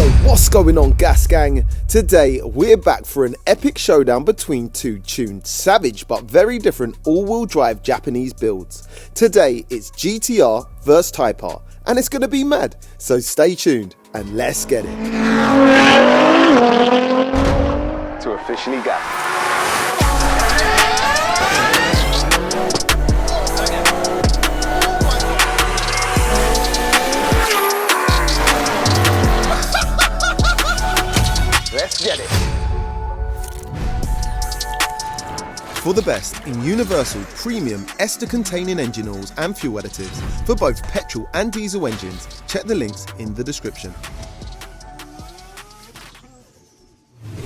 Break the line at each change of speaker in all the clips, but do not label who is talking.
What's going on, Gas Gang? Today we're back for an epic showdown between two tuned, savage but very different all-wheel drive Japanese builds. Today it's GTR vs Type R, and it's gonna be mad, so stay tuned and let's get it.
To officially gas. Let's get it.
For the best in universal premium ester-containing engine oils and fuel additives for both petrol and diesel engines, check the links in the description.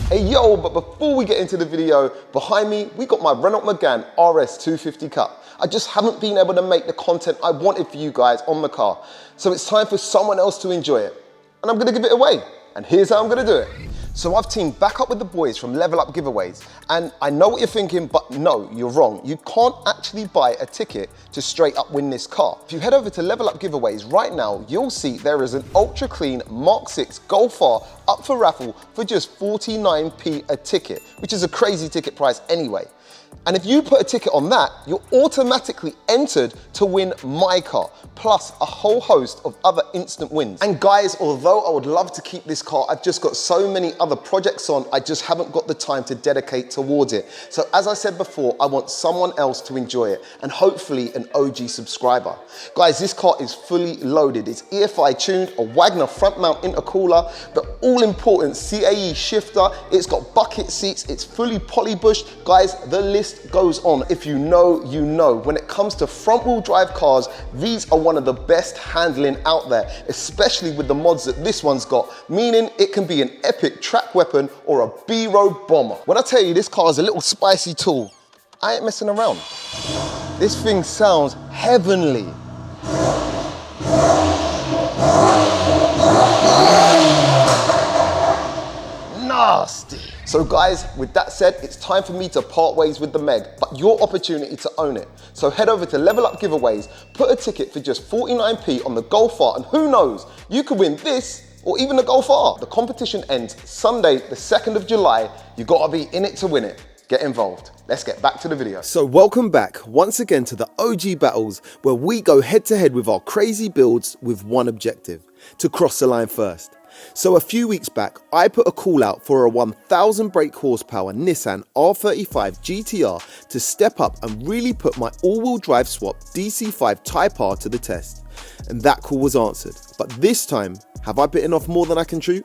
Hey yo, but before we get into the video, behind me we got my Renault Megane RS 250 Cup. I just haven't been able to make the content I wanted for you guys on the car, so it's time for someone else to enjoy it, and I'm gonna give it away, and here's how I'm gonna do it. So I've teamed back up with the boys from Level Up Giveaways, and I know what you're thinking, but no, you're wrong. You can't actually buy a ticket to straight up win this car. If you head over to Level Up Giveaways right now, you'll see there is an ultra clean Mark 6 Golf R up for raffle for just 49p a ticket, which is a crazy ticket price anyway. And if you put a ticket on that, you're automatically entered to win my car, plus a whole host of other instant wins. And guys, although I would love to keep this car, I've just got so many other projects on, I just haven't got the time to dedicate towards it. So as I said before, I want someone else to enjoy it, and hopefully an OG subscriber. Guys, this car is fully loaded. It's EFI tuned, a Wagner front mount intercooler, the all important CAE shifter, it's got bucket seats, it's fully polybushed. Guys, the list goes on. If you know, you know. When it comes to front wheel drive cars, these are one of the best handling out there, especially with the mods that this one's got, meaning it can be an epic track weapon or a B-road bomber. When I tell you this car is a little spicy tool, I ain't messing around. This thing sounds heavenly. Nasty. So guys, with that said, it's time for me to part ways with the Meg, but your opportunity to own it. So head over to Level Up Giveaways, put a ticket for just 49p on the Golf R, and who knows, you could win this or even the Golf R. The competition ends Sunday, the 2nd of July. You gotta be in it to win it. Get involved. Let's get back to the video.
So welcome back once again to the OG battles, where we go head to head with our crazy builds with one objective: to cross the line first. So a few weeks back, I put a call out for a 1000 brake horsepower Nissan R35 GTR to step up and really put my all-wheel drive swap DC5 Type R to the test. And that call was answered. But this time, have I bitten off more than I can chew?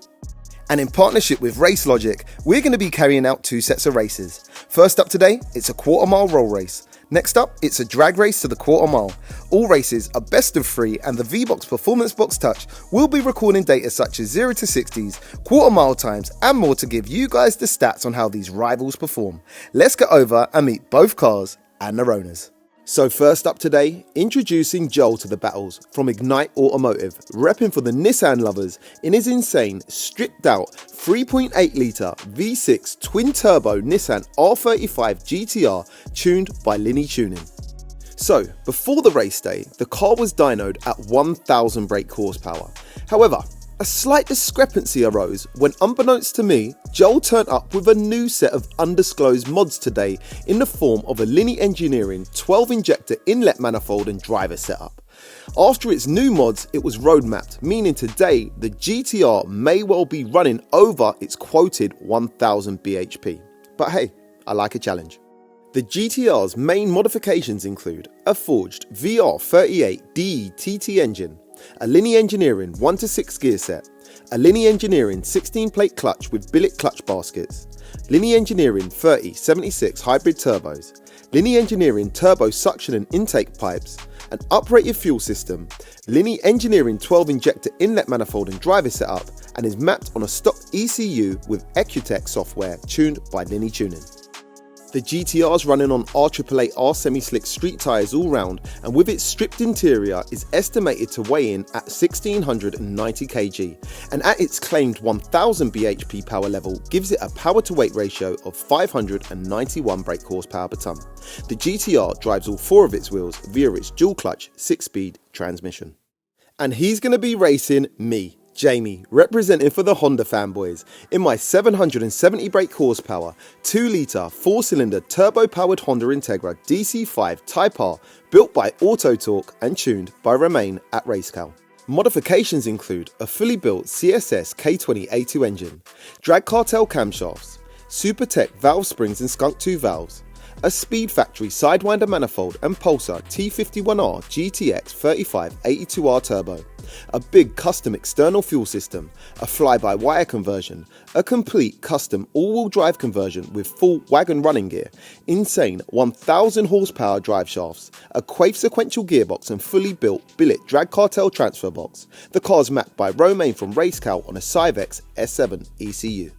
And in partnership with Race Logic, we're going to be carrying out two sets of races. First up today, it's a quarter-mile roll race. Next up, it's a drag race to the quarter mile. All races are best of 3, and the V-Box Performance Box Touch will be recording data such as 0 to 60s, quarter mile times, and more to give you guys the stats on how these rivals perform. Let's get over and meet both cars and their owners. So first up today, introducing Joel to the battles from Ignite Automotive, repping for the Nissan lovers in his insane, stripped out 3.8 litre V6 twin turbo Nissan R35 GTR tuned by Linny Tuning. So before the race day, the car was dynoed at 1000 brake horsepower. However, a slight discrepancy arose when, unbeknownst to me, Joel turned up with a new set of undisclosed mods today in the form of a Linny Engineering 12-injector inlet manifold and driver setup. After its new mods, it was road mapped, meaning today the GTR may well be running over its quoted 1000 bhp. But hey, I like a challenge. The GTR's main modifications include a forged VR38DE TT engine, a Linny Engineering 1 to 6 gear set, a Linny Engineering 16-plate clutch with billet clutch baskets, Linny Engineering 3076 hybrid turbos, Linny Engineering turbo suction and intake pipes, an uprated fuel system, Linny Engineering 12-injector inlet manifold and driver setup, and is mapped on a stock ECU with Ecutech software tuned by Linny Tuning. The GTR's running on R888 R semi-slick street tyres all round, and with its stripped interior is estimated to weigh in at 1690 kg, and at its claimed 1000 bhp power level gives it a power to weight ratio of 591 brake horsepower per tonne. The GTR drives all 4 of its wheels via its dual clutch 6-speed transmission. And he's going to be racing me, Jamie, representing for the Honda fanboys, in my 770 brake horsepower, 2-litre, 4-cylinder turbo-powered Honda Integra DC5 Type R, built by AutoTorque and tuned by Romain at Racecal. Modifications include a fully built CSS K20 A2 engine, drag cartel camshafts, SuperTech valve springs and Skunk 2 valves, a Speed Factory Sidewinder manifold and Pulsar T51R GTX 3582R turbo, a big custom external fuel system, a fly-by-wire conversion, a complete custom all-wheel drive conversion with full wagon running gear, insane 1000 horsepower drive shafts, a Quaife sequential gearbox and fully built billet drag cartel transfer box. The car's mapped by Romain from Racecal on a Cyvex S7 ECU.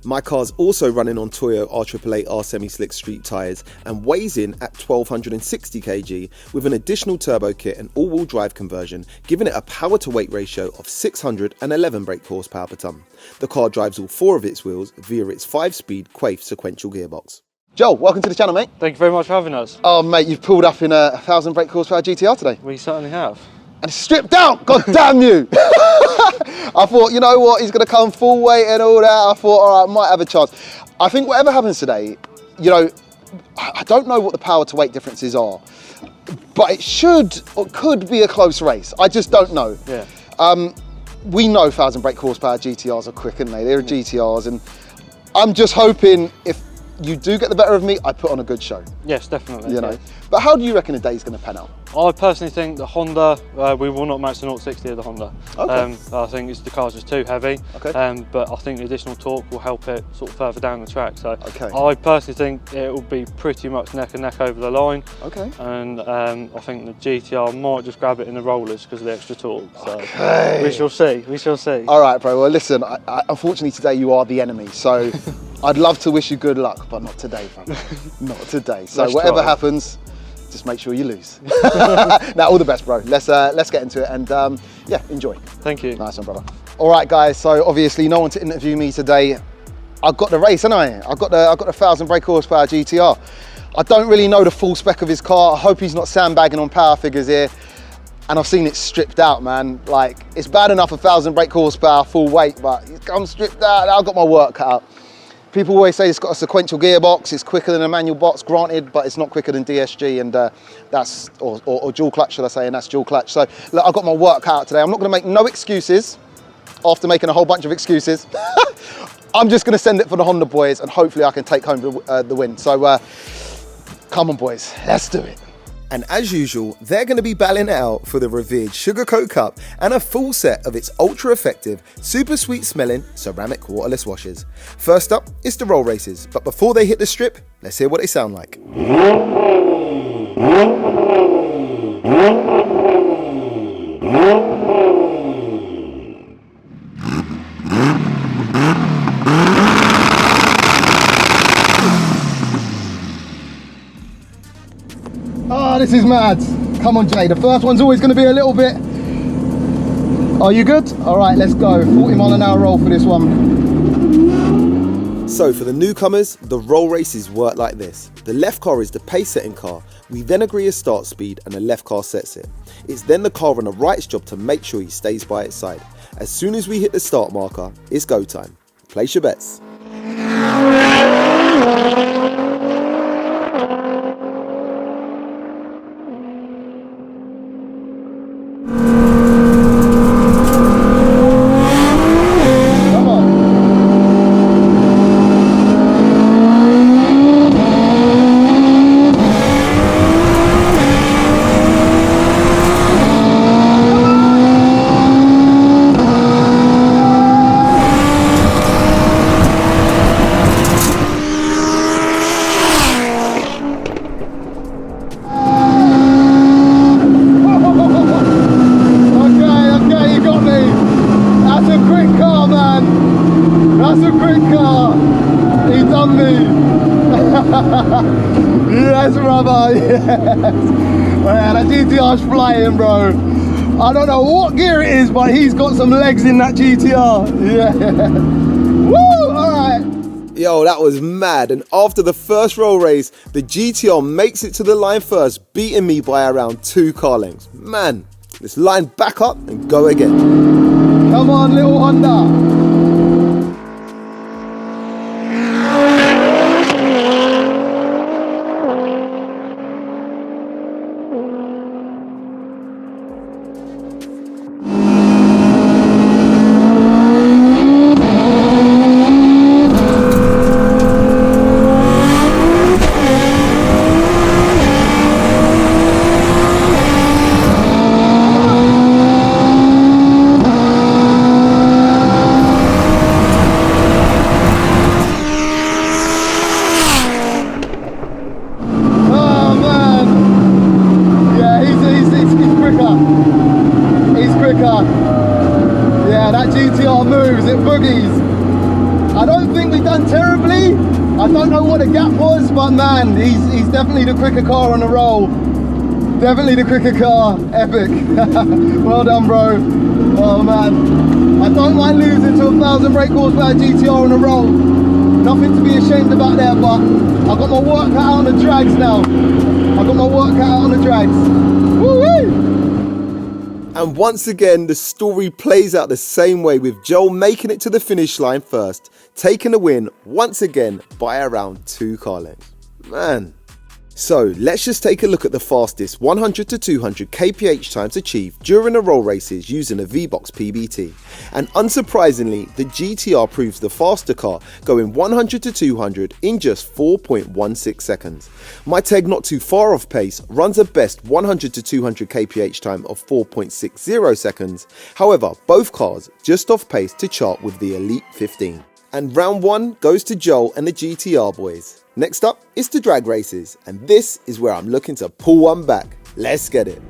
My car's also running on Toyo R888R semi-slick street tyres and weighs in at 1260 kg with an additional turbo kit and all-wheel drive conversion, giving it a power to weight ratio of 611 brake horsepower per tonne. The car drives all 4 of its wheels via its 5-speed Quaife sequential gearbox.
Joel, welcome to the channel, mate.
Thank you very much for having us.
Oh, mate, you've pulled up in a 1000 brake horsepower GTR today.
We certainly have.
And it's stripped out, god damn you! I thought, you know what, he's going to come full weight and all that. I thought, all right, might have a chance. I think whatever happens today, you know, I don't know what the power to weight differences are, but it should or could be a close race. I just don't know.
Yeah.
We know 1000 brake horsepower GTRs are quick, aren't they? They're GTRs, and I'm just hoping if you do get the better of me, I put on a good show.
Yes, definitely.
You know.
Yeah.
But how do you reckon the day's going to pan out?
I personally think the Honda, we will not match the 0-60 of the Honda.
Okay.
I think the car's just too heavy.
Okay.
But I think the additional torque will help it sort of further down the track. So
okay.
I personally think it will be pretty much neck and neck over the line.
Okay.
And I think the GTR might just grab it in the rollers because of the extra torque. So
okay.
we shall see. We shall see.
All right, bro. Well, listen. Unfortunately, today you are the enemy. So I'd love to wish you good luck, but not today, bro. Not today. So
Let's
whatever
try.
happens, just make sure you lose. Now, all the best, bro. Let's get into it and yeah, enjoy.
Thank you.
Nice one, brother. All right, guys. So obviously, no one to interview me today. I've got the race, haven't I? I've got the 1000 brake horsepower GTR. I don't really know the full spec of his car. I hope he's not sandbagging on power figures here. And I've seen it stripped out, man. Like, it's bad enough 1000 brake horsepower full weight, but it's come stripped out. I've got my work cut out. People always say it's got a sequential gearbox, it's quicker than a manual box, granted, but it's not quicker than DSG, and that's, or dual clutch, should I say, and that's dual clutch. So, look, I've got my work cut out today. I'm not gonna make no excuses after making a whole bunch of excuses. I'm just gonna send it for the Honda boys, and hopefully I can take home the win. So, come on, boys, let's do it.
And as usual, they're going to be battling it out for the revered Sugarcoat Cup and a full set of its ultra-effective, super sweet-smelling ceramic waterless washers. First up is the roll races, but before they hit the strip, let's hear what they sound like.
Oh, this is mad. Come on, Jay. The first one's always going to be a little bit... Are you good? All right, let's go. 40 mile an hour roll for this one.
So for the newcomers, the roll races work like this. The left car is the pace setting car. We then agree a start speed and the left car sets it. It's then the car on the right's job to make sure he stays by its side. As soon as we hit the start marker, it's go time. Place your bets.
Yes, brother, yes. Man, that GTR's flying, bro. I don't know what gear it is, but he's got some legs in that GTR. Yeah. Woo, all right.
Yo, that was mad. And after the first roll race, the GTR makes it to the line first, beating me by around 2 car lengths. Man, let's line back up and go again.
Come on, little Honda. Yeah, that GTR moves, it boogies. I don't think we've done terribly. I don't know what the gap was, but man, he's definitely the quicker car on the roll. Definitely the quicker car, epic. Well done, bro. Oh man, I don't mind losing to a 1,000 brake horsepower GTR on the roll. Nothing to be ashamed about there, but I've got my work cut out on the drags now. I've got my work cut out on the drags. Woo-wee!
And once again, the story plays out the same way, with Joel making it to the finish line first, taking the win once again by around 2 car lengths. Man. So let's just take a look at the fastest 100 to 200 kph times achieved during the roll races using a V-Box PBT. And unsurprisingly, the GTR proves the faster car, going 100 to 200 in just 4.16 seconds. My Teg, not too far off pace, runs a best 100 to 200 kph time of 4.60 seconds. However, both cars just off pace to chart with the Elite 15. And round 1 goes to Joel and the GTR boys. Next up is the drag races, and this is where I'm looking to pull one back. Let's get it.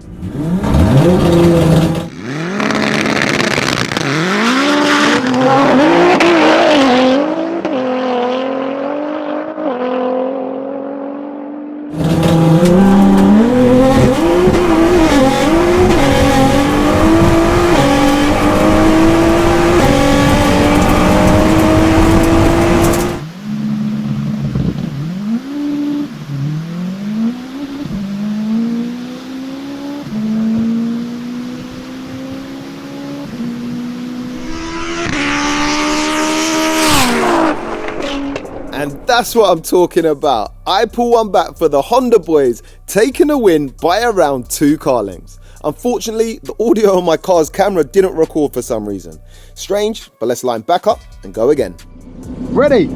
And that's what I'm talking about. I pull one back for the Honda boys, taking a win by around 2 car lengths. Unfortunately, the audio on my car's camera didn't record for some reason. Strange, but let's line back up and go again.
Ready?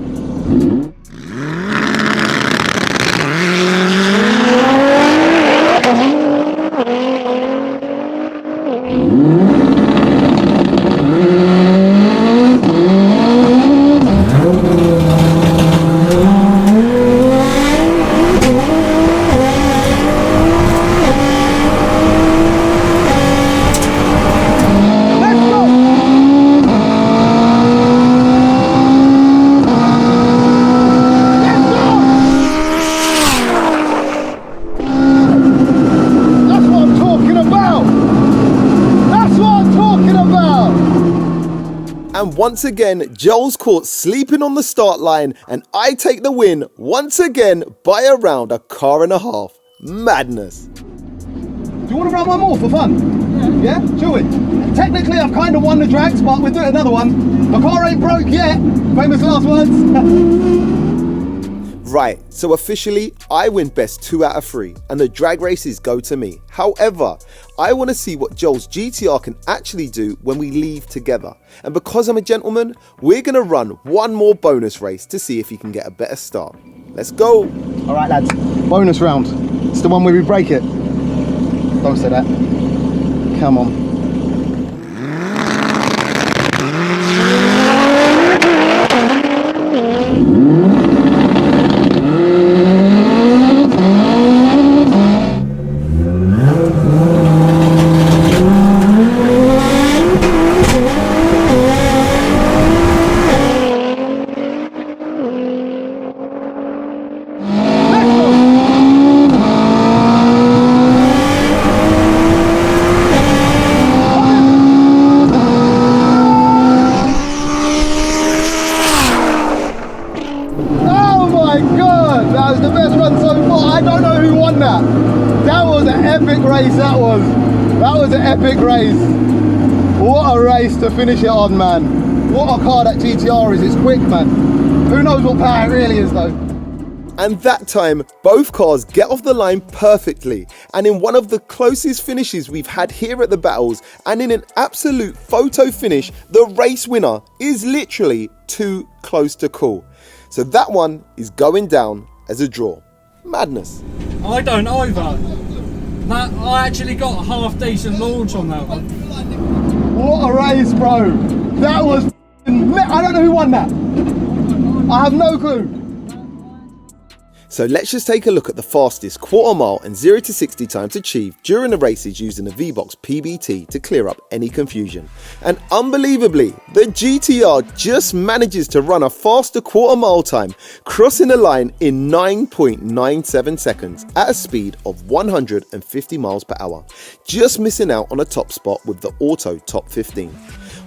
And once again, Joel's caught sleeping on the start line, and I take the win once again by around 1.5 cars. Madness.
Do you want to run one more for fun? Yeah? Shall we? Technically, I've kind of won the drags, but we'll do another one. My car ain't broke yet. Famous last words.
Right, so officially, I win best 2 out of 3, and the drag races go to me. However, I want to see what Joel's GTR can actually do when we leave together. And because I'm a gentleman, we're going to run one more bonus race to see if he can get a better start. Let's go.
All right, lads. Bonus round. It's the one where we break it. Don't say that. Come on. That was an epic race, that was an epic race. What a race to finish it on, man. What a car that GTR is. It's quick, man. Who knows what power it really is, though.
And that time, both cars get off the line perfectly, and in one of the closest finishes we've had here at the battles, and in an absolute photo finish, the race winner is literally too close to call. So that one is going down as a draw. Madness.
I don't either. That, I actually got a half decent launch on that one.
What a race, bro. That was I don't know who won that. I have no clue.
So let's just take a look at the fastest quarter mile and 0 to 60 times achieved during the races using the V-Box PBT to clear up any confusion. And unbelievably, the GTR just manages to run a faster quarter mile time, crossing the line in 9.97 seconds at a speed of 150 miles per hour, just missing out on a top spot with the auto top 15.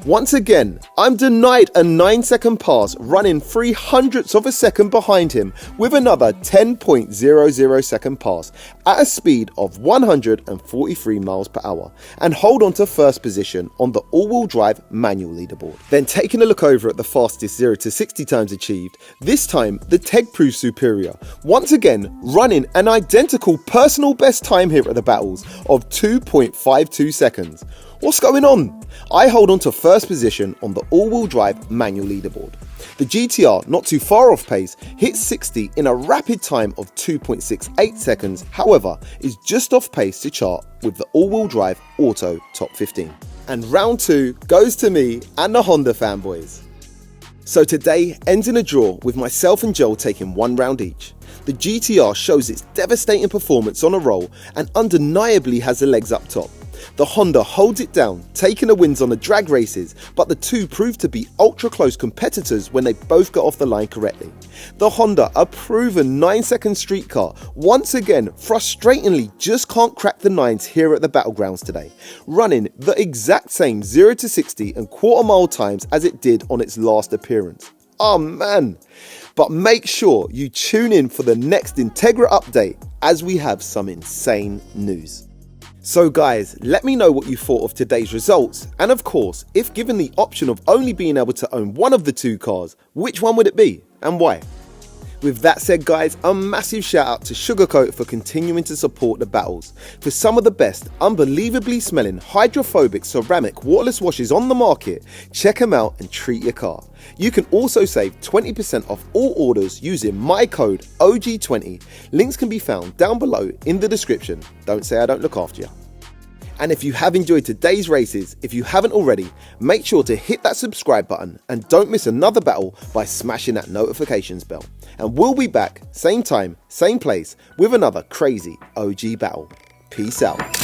Once again, I'm denied a 9-second pass, running 0.03 of a second behind him with another 10.00 second pass at a speed of 143 miles per hour, and hold on to first position on the all-wheel drive manual leaderboard. Then taking a look over at the fastest 0 to 60 times achieved, this time the Teg proved superior, once again running an identical personal best time here at the battles of 2.52 seconds. What's going on? I hold on to first position on the all-wheel drive manual leaderboard. The GTR, not too far off pace, hits 60 in a rapid time of 2.68 seconds, however, is just off pace to chart with the all-wheel drive auto top 15. And round 2 goes to me and the Honda fanboys. So today ends in a draw with myself and Joel taking 1 round each. The GTR shows its devastating performance on a roll and undeniably has the legs up top. The Honda holds it down, taking the wins on the drag races, but the two proved to be ultra close competitors when they both got off the line correctly. The Honda, a proven 9-second street car, once again frustratingly just can't crack the 9s here at the battlegrounds today, running the exact same 0 to 60 and quarter mile times as it did on its last appearance. Oh man! But make sure you tune in for the next Integra update as we have some insane news. So guys, let me know what you thought of today's results, and of course, if given the option of only being able to own one of the two cars, which one would it be and why? With that said guys, a massive shout out to Sugarcoat for continuing to support the battles. For some of the best, unbelievably smelling hydrophobic ceramic waterless washes on the market, check them out and treat your car. You can also save 20% off all orders using my code OG20. Links can be found down below in the description. Don't say I don't look after you. And if you have enjoyed today's races, if you haven't already, make sure to hit that subscribe button and don't miss another battle by smashing that notifications bell. And we'll be back, same time, same place, with another crazy OG battle. Peace out.